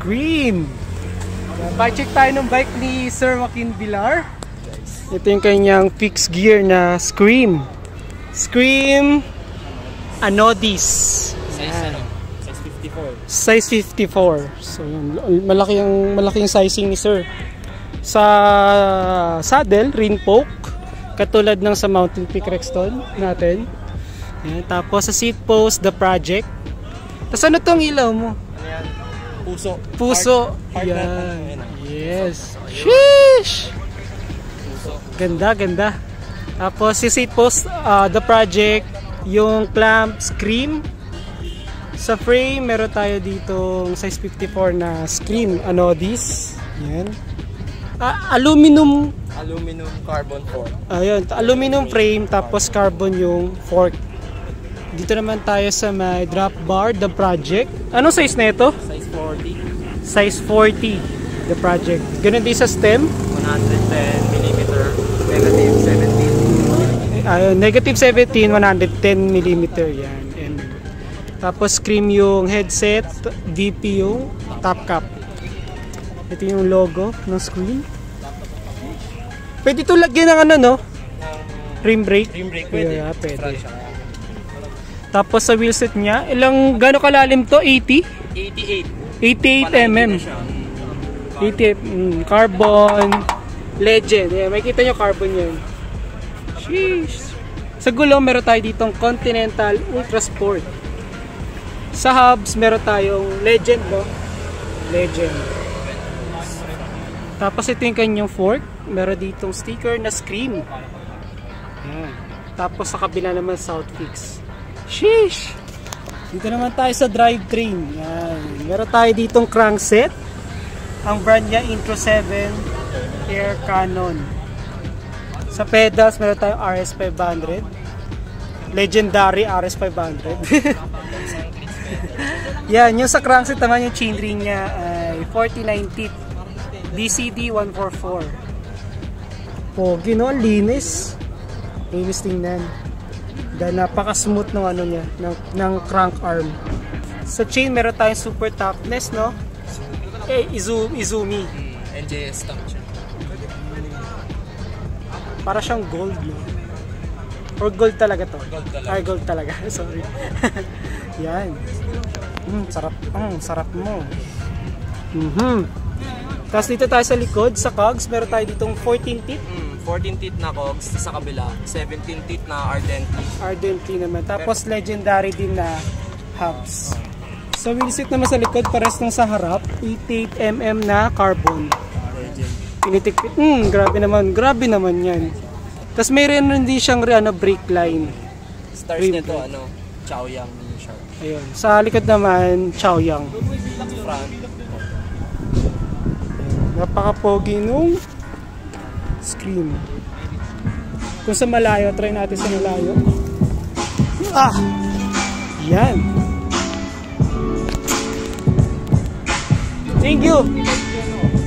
Scream. Bike check tayo ng bike ni Sir Joaquin Villar. Ito yung kanyang fixed gear na Scream. Scream Anodis. Size 54. So malaking sizing ni Sir. Sa saddle, rim poke, katulad ng sa Mountain Peak Rexton natin. Yan. Tapos sa seat post, the project. Tapos ano tong ilaw mo? Ano yan? Puso. Puso. Yan. Yes. Sheesh! Puso. Ganda, ganda. Tapos si seat post, the project, yung clamp, Scream. Sa frame, meron tayo ditong size 54 na Scream Anodis. Yan. Aluminum carbon fork. Ayun, aluminum frame tapos carbon yung fork. Dito naman tayo sa may drop bar, the project. Anong size na ito? Size 40. Size 40, the project. Ganun din sa stem. 110mm, negative 17. Ayun, negative 17, 110mm yan. And, tapos Scream yung headset, VP yung top cap. Ito yung logo ng Scream. Pwede ito lagyan ng ano, no? Rim brake. Rim brake pwede. Yeah, pwede. Tapos sa wheelset niya, gano'ng kalalim to? 80? 88 mm. 88 carbon Legend. Yeah, makikita nyo carbon yan. Sheesh. Sa gulong meron tayo ditong Continental Ultra Sport. Sa hubs meron tayong Legend, no? Legend. Tapos ito yung kanyang fork. Meron ditong sticker na Scream. Yan. Tapos sa kabila naman Southfix. Sheesh! Dito naman tayo sa drivetrain. Yan. Meron tayo ditong crankset. Ang brand niya Intro 7 Air Cannon. Sa pedals meron tayong RS500. Legendary RS500. Yan. Yung sa crankset naman yung chainring niya ay 49 teeth. DCD 144. Pogi, no? Linis. Linis tingnan. Dahil napaka-smooth ng ano niya, ng crank arm. Sa chain, meron tayong super toughness, no? Izumi. NJS stock siya. Para siyang gold, no? Or gold talaga to? Gold talaga. Ay, gold talaga. Sorry. Yan. Sarap. Sarap mo. Tapos dito tayo sa likod, sa cogs, meron tayo ditong 14 teeth. 14 teeth na cogs, sa kabila 17 teeth na Ardently. Ardently naman. Tapos legendary din na hubs. Sa wheelset naman sa likod, pares ng sa harap, 88mm na carbon. Pinitikpit. Grabe naman yan. Tapos mayroon din siyang brake line. Stars nito, Chaoyang Sharp. Ayun. Sa likod naman, Chaoyang. Front. Napaka-pogi nung Scream. Kung sa malayo, try natin sa malayo. Yan. Thank you,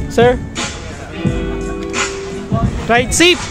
sir. Ride safe.